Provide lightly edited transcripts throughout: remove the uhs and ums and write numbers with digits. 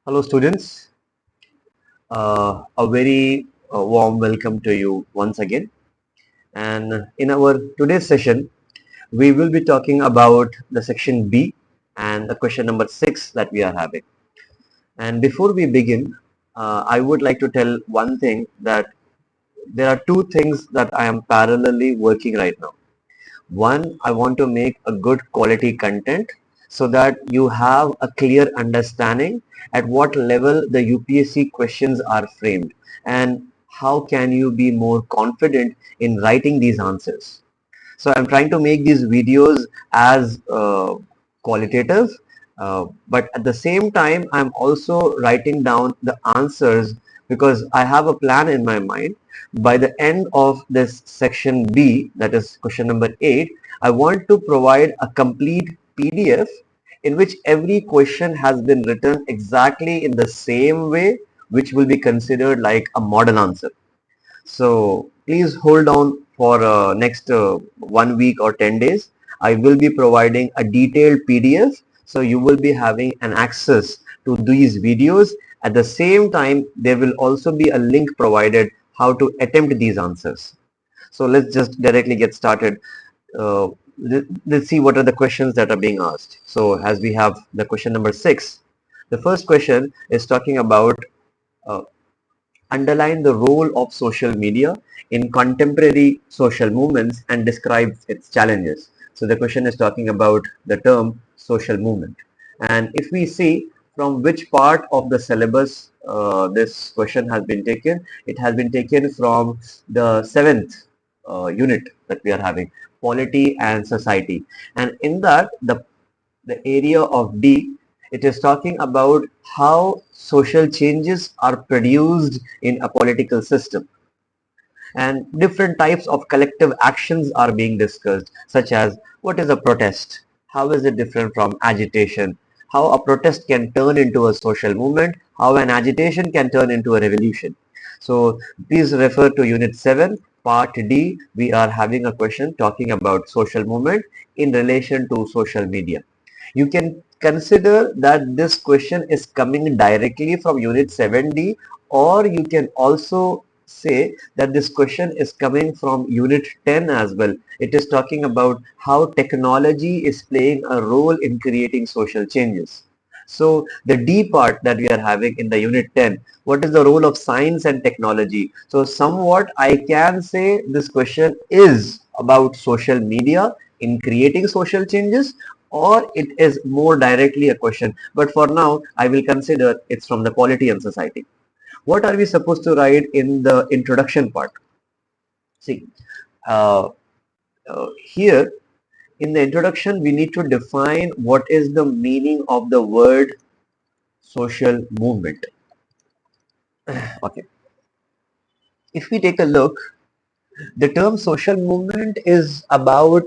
Hello students, a very warm welcome to you once again. And in our today's session, we will be talking about the section B and the question number 6 that we are having. And before we begin, I would like to tell one thing that there are two things that I am parallelly working right now. One, I want to make a good quality content so that you have a clear understanding at what level the UPSC questions are framed and how can you be more confident in writing these answers. So I'm trying to make these videos as qualitative, but at the same time, I'm also writing down the answers because I have a plan in my mind. By the end of this section B, that is question number 8, I want to provide a complete PDF in which every question has been written exactly in the same way, which will be considered like a model answer. So please hold on for next 1 week or 10 days. I will be providing a detailed PDF. So you will be having an access to these videos. At the same time, there will also be a link provided how to attempt these answers. So let's just directly get started. Uh, let's see what are the questions that are being asked. So as we have the question number 6, the first question is talking about uh, underline the role of social media in contemporary social movements and describes its challenges. So the question is talking about the term social movement. And if we see from which part of the syllabus this question has been taken, it has been taken from the 7th unit that we are having, polity and society. And in that, the area of D, it is talking about how social changes are produced in a political system. And different types of collective actions are being discussed, such as what is a protest? How is it different from agitation? How a protest can turn into a social movement? How an agitation can turn into a revolution? So please refer to Unit 7, Part D. We are having a question talking about social movement in relation to social media. You can consider that this question is coming directly from Unit 7D, or you can also say that this question is coming from Unit 10 as well. It is talking about how technology is playing a role in creating social changes. So the D part that we are having in the Unit 10, what is the role of science and technology? So somewhat I can say this question is about social media in creating social changes, or it is more directly a question. But for now, I will consider it's from the polity and society. What are we supposed to write in the introduction part? See, uh, here in the introduction, we need to define what is the meaning of the word social movement. Okay. If we take a look, the term social movement is about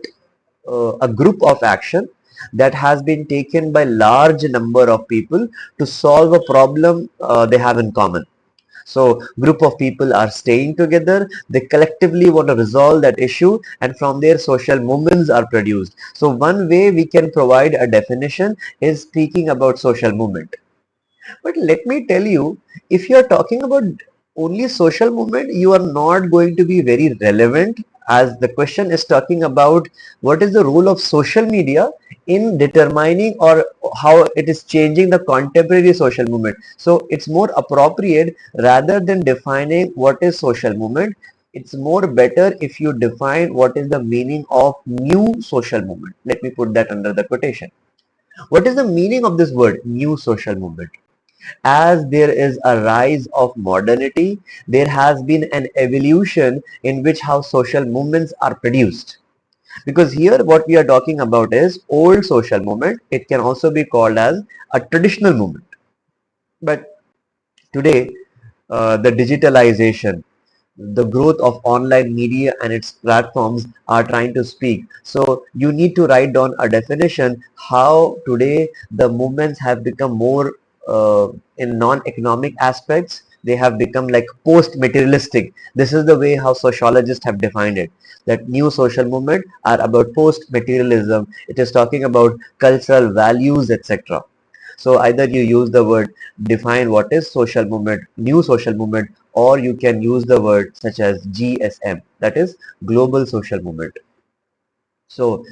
a group of action that has been taken by large number of people to solve a problem they have in common. So group of people are staying together, they collectively want to resolve that issue, and from there social movements are produced. So one way we can provide a definition is speaking about social movement. But let me tell you, if you are talking about only social movement, you are not going to be very relevant, as the question is talking about what is the role of social media in determining or how it is changing the contemporary social movement. So it's more appropriate, rather than defining what is social movement, it's more better if you define what is the meaning of new social movement. Let me put that under the quotation. What is the meaning of this word new social movement? As there is a rise of modernity, there has been an evolution in which how social movements are produced. Because here what we are talking about is old social movement. It can also be called as a traditional movement. But today, the digitalization, the growth of online media and its platforms are trying to speak. So you need to write down a definition how today the movements have become more in non-economic aspects. They have become like post-materialistic. This is the way how sociologists have defined it. That new social movement are about post-materialism. It is talking about cultural values, etc. So either you use the word define what is social movement, new social movement, or you can use the word such as GSM, that is global social movement. So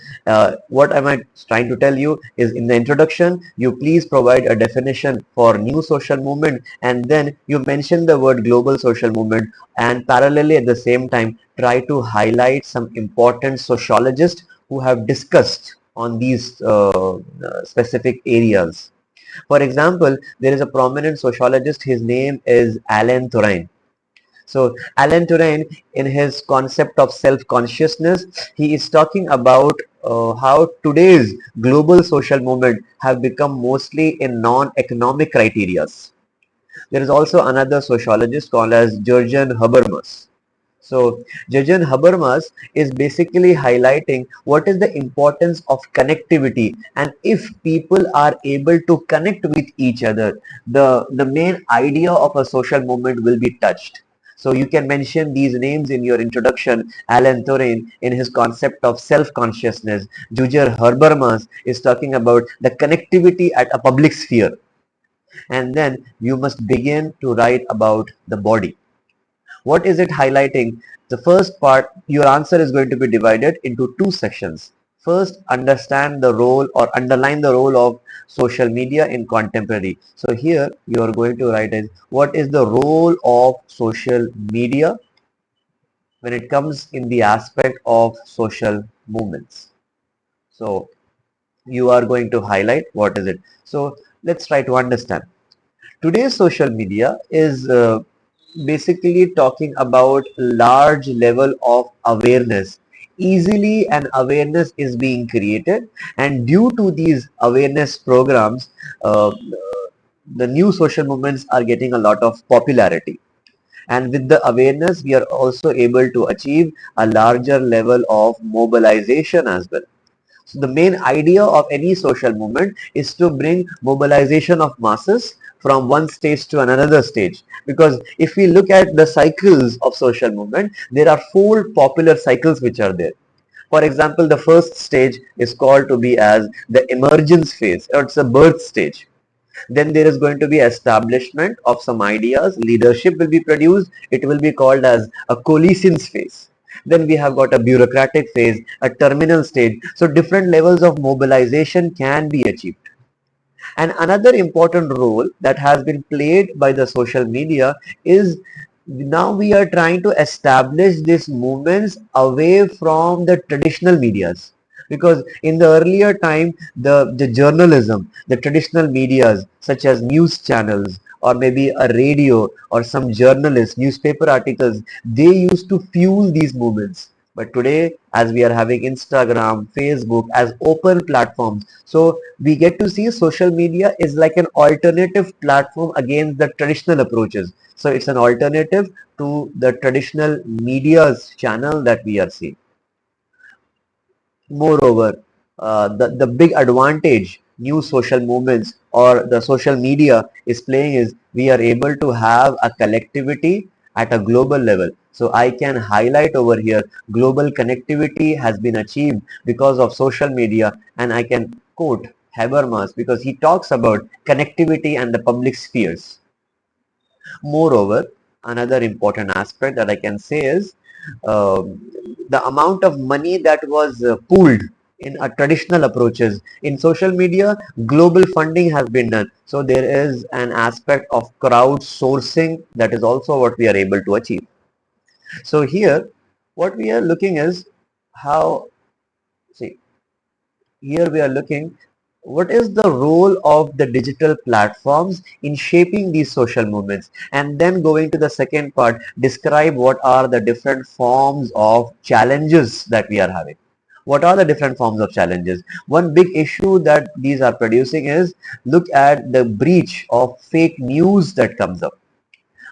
what am I trying to tell you is, in the introduction, you please provide a definition for new social movement, and then you mention the word global social movement, and parallelly at the same time try to highlight some important sociologists who have discussed on these specific areas. For example, there is a prominent sociologist, his name is Alan Turing. So Alan Turing, in his concept of self-consciousness, he is talking about how today's global social movement have become mostly in non-economic criterias. There is also another sociologist called as Jurgen Habermas. So Jurgen Habermas is basically highlighting what is the importance of connectivity, and if people are able to connect with each other, the main idea of a social movement will be touched. So you can mention these names in your introduction. Alan Turing in his concept of self-consciousness. Jurgen Habermas is talking about the connectivity at a public sphere. And then you must begin to write about the body. What is it highlighting? The first part, your answer is going to be divided into two sections. First, understand the role or underline the role of social media in contemporary. So here you are going to write is, what is the role of social media when it comes in the aspect of social movements. So you are going to highlight what is it. So let's try to understand. Today's social media is basically talking about large level of awareness. Easily an awareness is being created, and due to these awareness programs, the new social movements are getting a lot of popularity. And with the awareness, we are also able to achieve a larger level of mobilization as well. So the main idea of any social movement is to bring mobilization of masses from one stage to another stage. Because if we look at the cycles of social movement, there are four popular cycles which are there. For example, the first stage is called to be as the emergence phase, or it's a birth stage. Then there is going to be establishment of some ideas, leadership will be produced, it will be called as a coalescence phase. Then we have got a bureaucratic phase, a terminal stage. So different levels of mobilization can be achieved. And another important role that has been played by the social media is, now we are trying to establish these movements away from the traditional medias. Because in the earlier time, the journalism, the traditional medias such as news channels or maybe a radio or some journalists, newspaper articles, they used to fuel these movements. But today, as we are having Instagram, Facebook as open platforms, so we get to see social media is like an alternative platform against the traditional approaches. So it's an alternative to the traditional media's channel that we are seeing. Moreover, the big advantage new social movements or the social media is playing is, we are able to have a collectivity at a global level. So I can highlight over here, global connectivity has been achieved because of social media, and I can quote Habermas because he talks about connectivity and the public spheres. Moreover, another important aspect that I can say is, the amount of money that was pooled in traditional approaches. In social media, global funding has been done. So there is an aspect of crowdsourcing that is also what we are able to achieve. So here, what we are looking is how, see, here we are looking what is the role of the digital platforms in shaping these social movements, and then going to the second part, describe what are the different forms of challenges that we are having. What are the different forms of challenges? One big issue that these are producing is, look at the breach of fake news that comes up.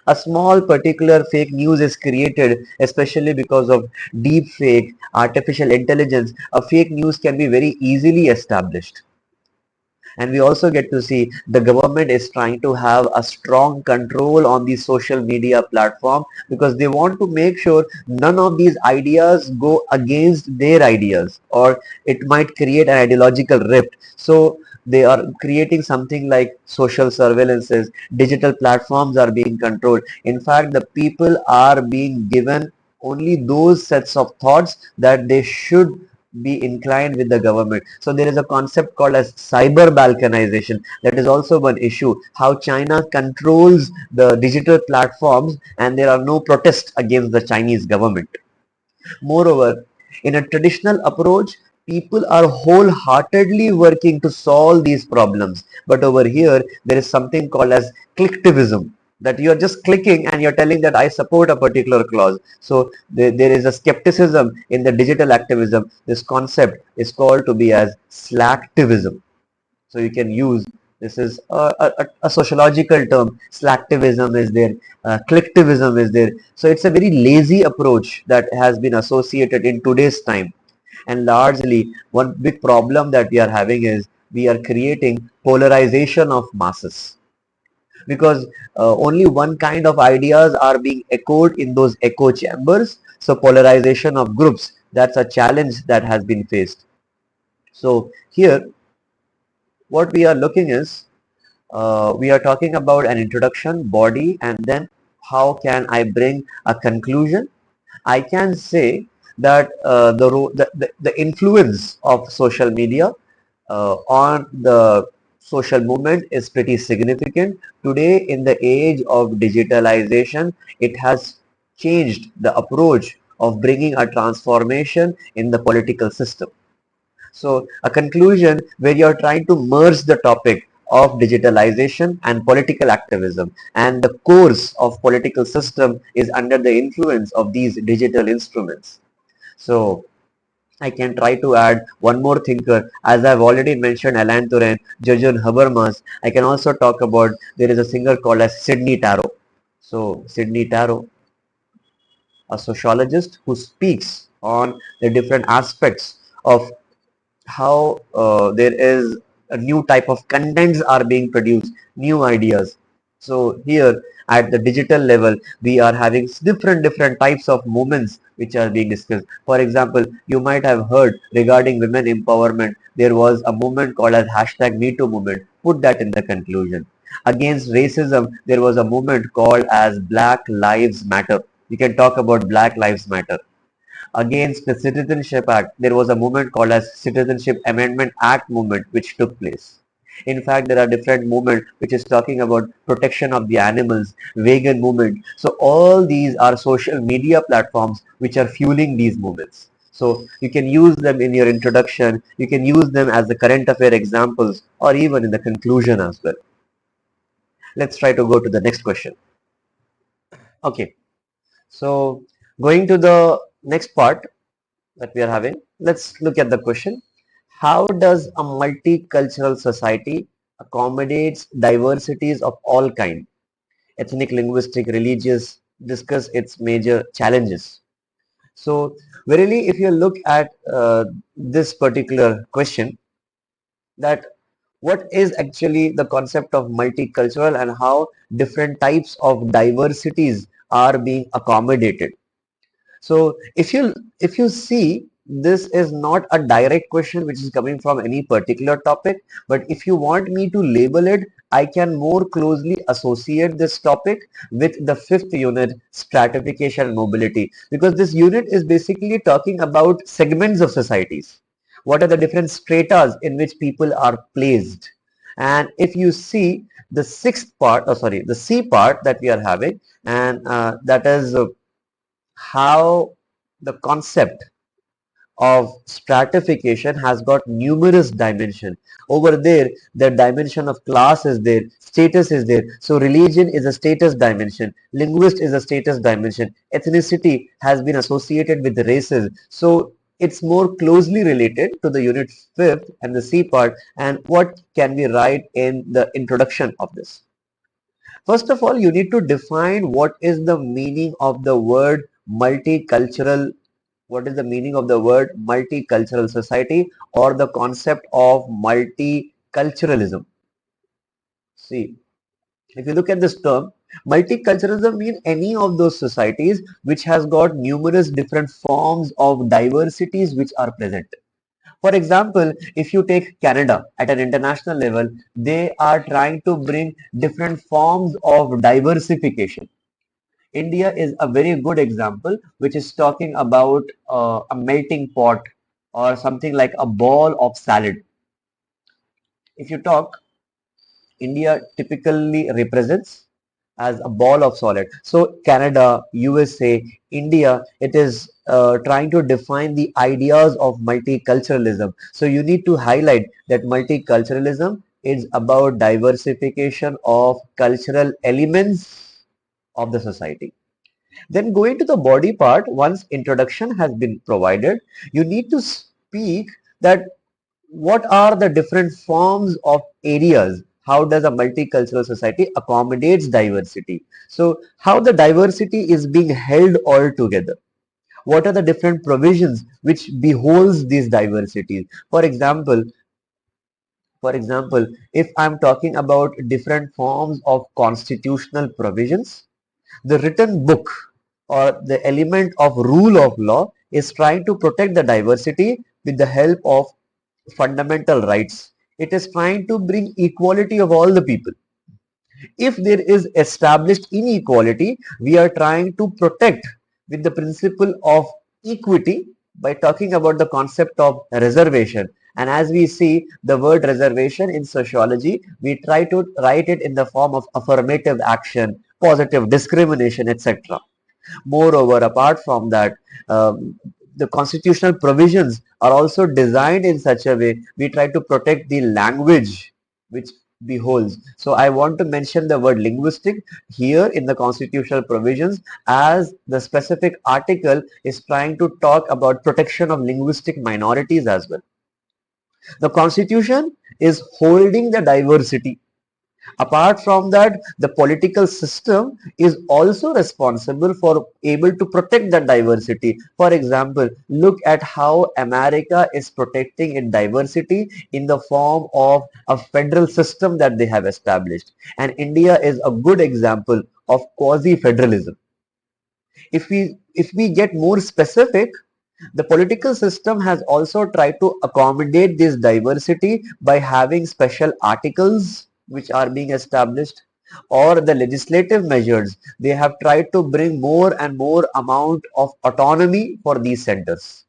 A small particular fake news is created, especially because of deep fake, artificial intelligence. A fake news can be very easily established. And we also get to see the government is trying to have a strong control on the social media platform because they want to make sure none of these ideas go against their ideas, or it might create an ideological rift. So they are creating something like social surveillances, digital platforms are being controlled. In fact, the people are being given only those sets of thoughts that they should be inclined with the government. So there is a concept called as cyber balkanization. That is also one issue. How China controls the digital platforms and there are no protests against the Chinese government. Moreover, in a traditional approach, people are wholeheartedly working to solve these problems. But over here, there is something called as clicktivism, that you are just clicking and you're telling that I support a particular clause. So there is a skepticism in the digital activism. This concept is called to be as slacktivism. So you can use, this is a sociological term. Slacktivism is there, clicktivism is there. So it's a very lazy approach that has been associated in today's time. And largely, one big problem that we are having is we are creating polarization of masses because only one kind of ideas are being echoed in those echo chambers. So polarization of groups, that's a challenge that has been faced. So here, what we are looking is we are talking about an introduction, body, and then how can I bring a conclusion. I can say that the influence of social media on the social movement is pretty significant. Today, in the age of digitalization, it has changed the approach of bringing a transformation in the political system. So a conclusion where you're trying to merge the topic of digitalization and political activism, and the course of political system is under the influence of these digital instruments. So I can try to add one more thinker. As I've already mentioned Alan Turing, Jurgen Habermas, I can also talk about, there is a singer called as Sidney Tarot. So Sidney Tarot, a sociologist who speaks on the different aspects of how there is a new type of contents are being produced, new ideas. So here at the digital level, we are having different types of movements which are being discussed. For example, you might have heard regarding women empowerment, there was a movement called as hashtag Me Too movement. Put that in the conclusion. Against racism, there was a movement called as Black Lives Matter. You can talk about Black Lives Matter. Against the Citizenship Act, there was a movement called as Citizenship Amendment Act movement which took place. In fact, there are different movements which is talking about protection of the animals, vegan movement. So all these are social media platforms which are fueling these movements. So you can use them in your introduction, you can use them as the current affair examples, or even in the conclusion as well. Let's try to go to the next question. Okay, so going to the next part that we are having, let's look at the question. How does a multicultural society accommodates diversities of all kind, ethnic, linguistic, religious, discuss its major challenges? So, verily, if you look at this particular question, that what is actually the concept of multicultural and how different types of diversities are being accommodated. So if you see, this is not a direct question which is coming from any particular topic, but if you want me to label it, I can more closely associate this topic with the fifth unit, stratification and mobility, because this unit is basically talking about segments of societies. What are the different stratas in which people are placed? And if you see the sixth part, oh sorry, the C part that we are having, and that is how the concept of stratification has got numerous dimension. Over there, the dimension of class is there, status is there. So religion is a status dimension, linguist is a status dimension, ethnicity has been associated with the races. So it's more closely related to the unit fifth and the C part. And what can we write in the introduction of this? First of all, you need to define what is the meaning of the word multicultural. What is the meaning of the word multicultural society or the concept of multicultural multiculturalism. See, if you look at this term, multiculturalism means any of those societies which has got numerous different forms of diversities which are present. For example, if you take Canada at an international level, they are trying to bring different forms of diversification. India is a very good example, which is talking about a melting pot or something like a ball of salad. If you talk, India typically represents as a ball of solid. So Canada, USA, India, it is trying to define the ideas of multiculturalism. So you need to highlight that multiculturalism is about diversification of cultural elements of the society. Then going to the body part, once introduction has been provided, you need to speak that what are the different forms of areas, how does a multicultural society accommodates diversity, so how the diversity is being held all together, what are the different provisions which beholds these diversities. For example, if I'm talking about different forms of constitutional provisions, the written book or the element of rule of law is trying to protect the diversity with the help of fundamental rights. It is trying to bring equality of all the people. If there is established inequality, we are trying to protect with the principle of equity by talking about the concept of reservation. And as we see the word reservation in sociology, we try to write it in the form of affirmative action, positive discrimination, etc. Moreover, apart from that, the constitutional provisions are also designed in such a way we try to protect the language which beholds. So I want to mention the word linguistic here in the constitutional provisions, as the specific article is trying to talk about protection of linguistic minorities as well. The constitution is holding the diversity. Apart from that, the political system is also responsible for able to protect that diversity. For example, look at how America is protecting its diversity in the form of a federal system that they have established. And India is a good example of quasi-federalism. If we get more specific, the political system has also tried to accommodate this diversity by having special articles which are being established, or the legislative measures. They have tried to bring more and more amount of autonomy for these centers.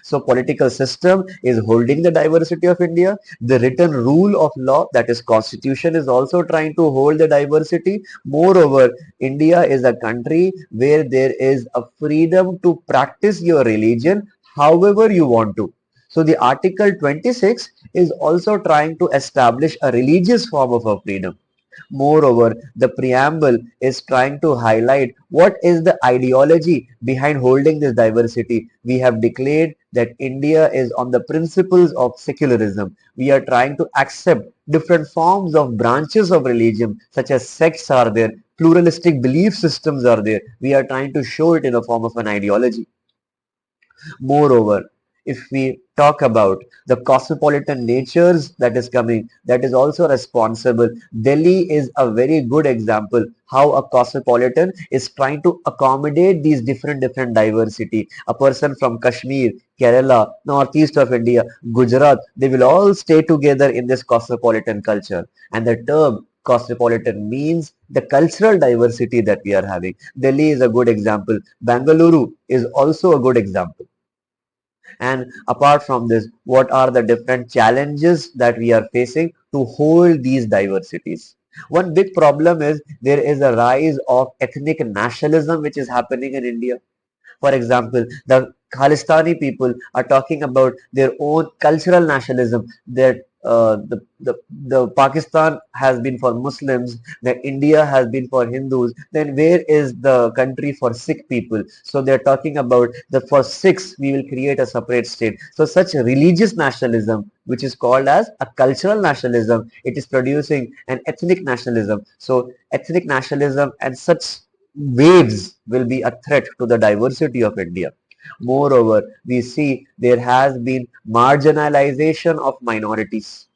So political system is holding the diversity of India. The written rule of law, that is constitution, is also trying to hold the diversity. Moreover, India is a country where there is a freedom to practice your religion however you want to. So the Article 26 is also trying to establish a religious form of a freedom. Moreover, the preamble is trying to highlight what is the ideology behind holding this diversity. We have declared that India is on the principles of secularism. We are trying to accept different forms of branches of religion, such as sects are there, pluralistic belief systems are there. We are trying to show it in a form of an ideology. Moreover, if we talk about the cosmopolitan natures that is coming, that is also responsible. Delhi is a very good example how a cosmopolitan is trying to accommodate these different diversity. A person from Kashmir, Kerala, northeast of India, Gujarat, they will all stay together in this cosmopolitan culture. And the term cosmopolitan means the cultural diversity that we are having. Delhi is a good example. Bangalore is also a good example. And apart from this, what are the different challenges that we are facing to hold these diversities? One big problem is there is a rise of ethnic nationalism which is happening in India. For example, the Khalistani people are talking about their own cultural nationalism, that the Pakistan has been for Muslims, that India has been for Hindus. Then where is the country for Sikh people? So they're talking about the for Sikhs we will create a separate state. So such religious nationalism, which is called as a cultural nationalism, it is producing an ethnic nationalism. So ethnic nationalism and such waves will be a threat to the diversity of India. Moreover, we see there has been marginalization of minorities.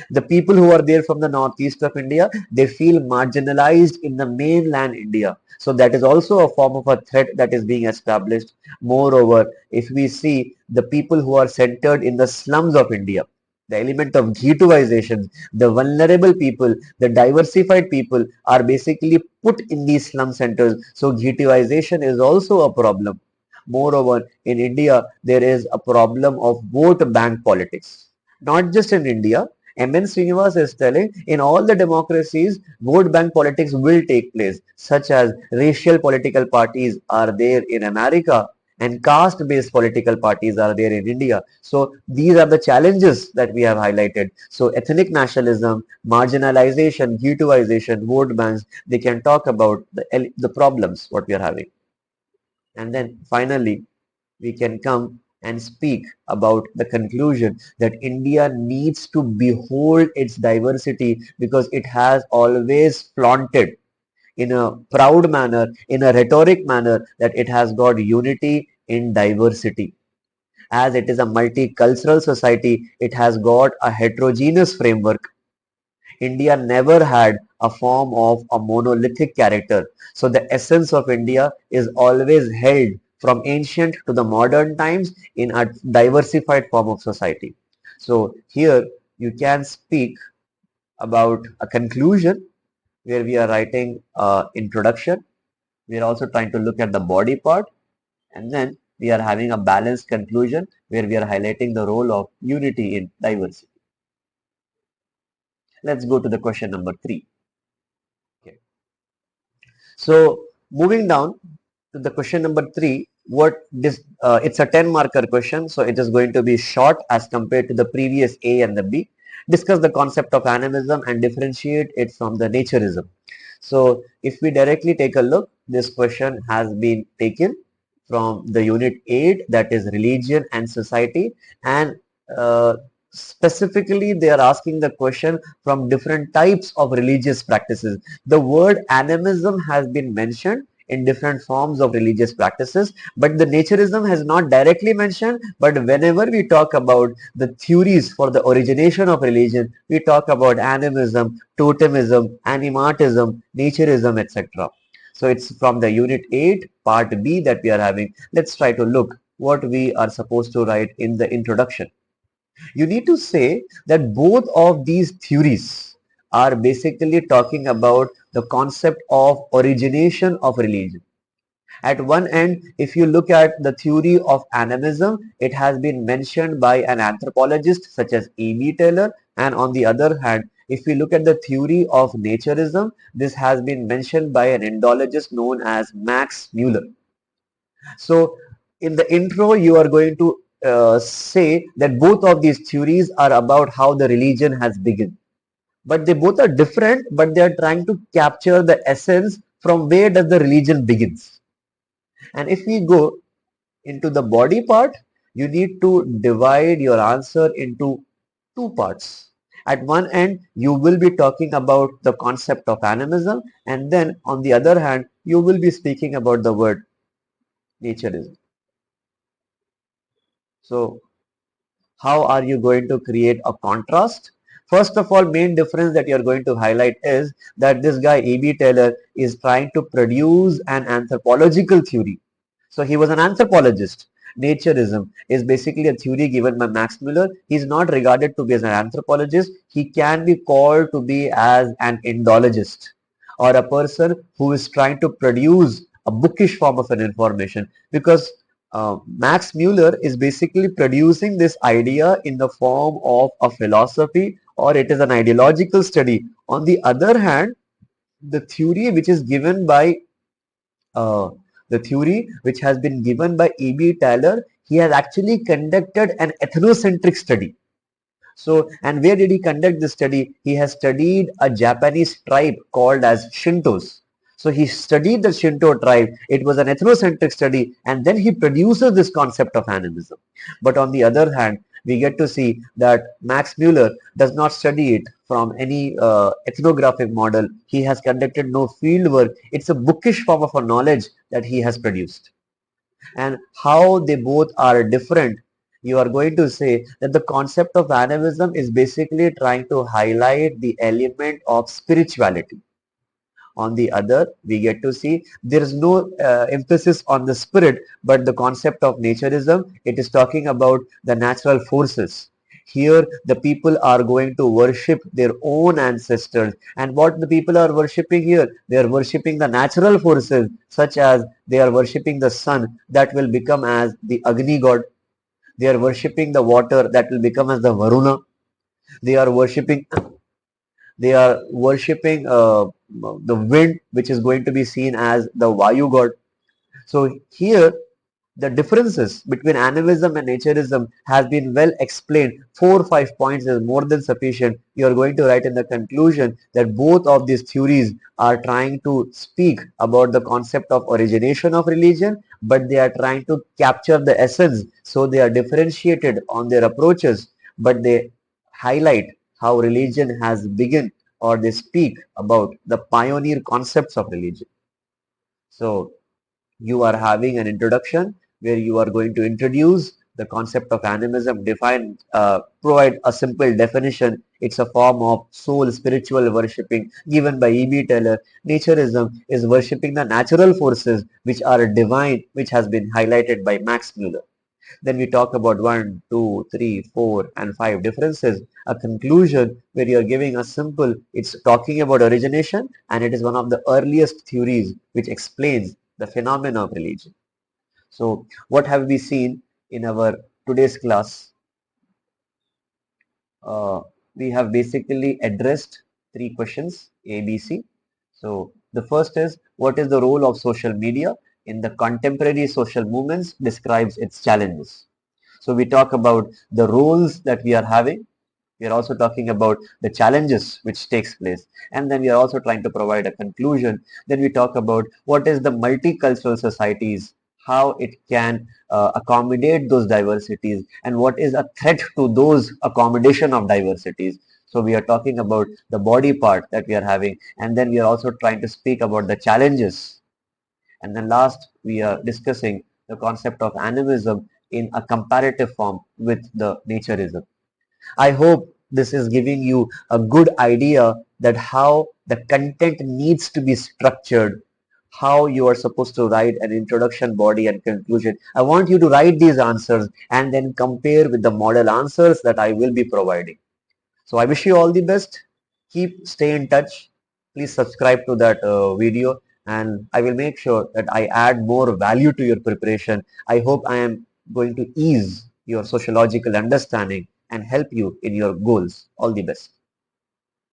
The people who are there from the northeast of India, they feel marginalized in the mainland India. So that is also a form of a threat that is being established. Moreover, if we see the people who are centered in the slums of India, the element of ghettoization, the vulnerable people, the diversified people are basically put in these slum centers. So ghettoization is also a problem. Moreover, in India, there is a problem of vote bank politics. Not just in India, MN Srinivas is telling in all the democracies, vote bank politics will take place, such as racial political parties are there in America and caste-based political parties are there in India. So these are the challenges that we have highlighted. So ethnic nationalism, marginalization, ghettoization, vote banks, they can talk about the problems what we are having. And then finally, we can come and speak about the conclusion that India needs to behold its diversity because it has always flaunted in a proud manner, in a rhetoric manner, that it has got unity in diversity. As it is a multicultural society, it has got a heterogeneous framework. India never had a form of a monolithic character. So the essence of India is always held from ancient to the modern times in a diversified form of society. So here you can speak about a conclusion where we are writing introduction. We are also trying to look at the body part, and then we are having a balanced conclusion where we are highlighting the role of unity in diversity. Let's go to the question number 3. Okay. So moving down to the question number 3, what this it's a 10 marker question, so it is going to be short as compared to the previous A and the B. Discuss the concept of animism and differentiate it from the naturism. So if we directly take a look, this question has been taken from the unit 8, that is religion and society, and uh, specifically they are asking the question from different types of religious practices. The word animism has been mentioned in different forms of religious practices, but the naturism has not directly mentioned. But whenever we talk about the theories for the origination of religion, we talk about animism, totemism, animatism, naturism, etc. So it's from the unit 8 part B that we are having. Let's try to look what we are supposed to write in the introduction. You need to say that both of these theories are basically talking about the concept of origination of religion. At one end, if you look at the theory of animism, it has been mentioned by an anthropologist such as E.B. Taylor, and on the other hand, if we look at the theory of naturism, this has been mentioned by an Indologist known as Max Muller. So in the intro, you are going to say that both of these theories are about how the religion has begun. But they both are different, but they are trying to capture the essence from where does the religion begins. And if we go into the body part, you need to divide your answer into two parts. At one end, you will be talking about the concept of animism, and then on the other hand, you will be speaking about the word naturism. So how are you going to create a contrast? First of all, main difference that you're going to highlight is that this guy E.B. Taylor is trying to produce an anthropological theory. So he was an anthropologist. Naturism is basically a theory given by Max Muller. He is not regarded to be as an anthropologist. He can be called to be as an Indologist, or a person who is trying to produce a bookish form of an information, because Max Muller is basically producing this idea in the form of a philosophy, or it is an ideological study. On the other hand, the theory which is given by uh, the theory which has been given by E.B. Taylor, he has actually conducted an ethnocentric study. So, and where did he conduct this study? He has studied a Japanese tribe called as Shintos. So he studied the Shinto tribe. It was an ethnocentric study, and then he produces this concept of animism. But on the other hand, we get to see that Max Muller does not study it from any ethnographic model. He has conducted no field work. It's a bookish form of a knowledge that he has produced. And how they both are different, you are going to say that the concept of animism is basically trying to highlight the element of spirituality. On the other, we get to see there is no emphasis on the spirit, but the concept of naturism, it is talking about the natural forces. Here, the people are going to worship their own ancestors. And what the people are worshipping here? They are worshipping the natural forces, such as they are worshipping the sun that will become as the Agni god. They are worshipping the water that will become as the Varuna. They are worshipping the wind, which is going to be seen as the Vayu god. So here the differences between animism and naturism has been well explained. 4 or 5 points is more than sufficient. You are going to write in the conclusion that both of these theories are trying to speak about the concept of origination of religion, but they are trying to capture the essence. So they are differentiated on their approaches, but they highlight how religion has begun, or they speak about the pioneer concepts of religion. So you are having an introduction where you are going to introduce the concept of animism, provide a simple definition. It's a form of soul spiritual worshipping given by E.B. Taylor. Naturism is worshipping the natural forces which are divine, which has been highlighted by Max Muller. Then we talk about 1, 2, 3, 4, and 5 differences. A conclusion where you are giving a simple, it's talking about origination, and it is one of the earliest theories which explains the phenomena of religion. So what have we seen in our today's class? uh, we have basically addressed 3 questions, A, B, C. So the first is, what is the role of social media in the contemporary social movements, describes its challenges. So we talk about the roles that we are having. We are also talking about the challenges which takes place, and then we are also trying to provide a conclusion. Then we talk about what is the multicultural societies, how it can accommodate those diversities, and what is a threat to those accommodation of diversities. So we are talking about the body part that we are having, and then we are also trying to speak about the challenges. And then last, we are discussing the concept of animism in a comparative form with the naturism. I hope this is giving you a good idea that how the content needs to be structured, how you are supposed to write an introduction, body, and conclusion. I want you to write these answers and then compare with the model answers that I will be providing. So I wish you all the best. Stay in touch. Please subscribe to that video, and I will make sure that I add more value to your preparation. I hope I am going to ease your sociological understanding and help you in your goals. All the best.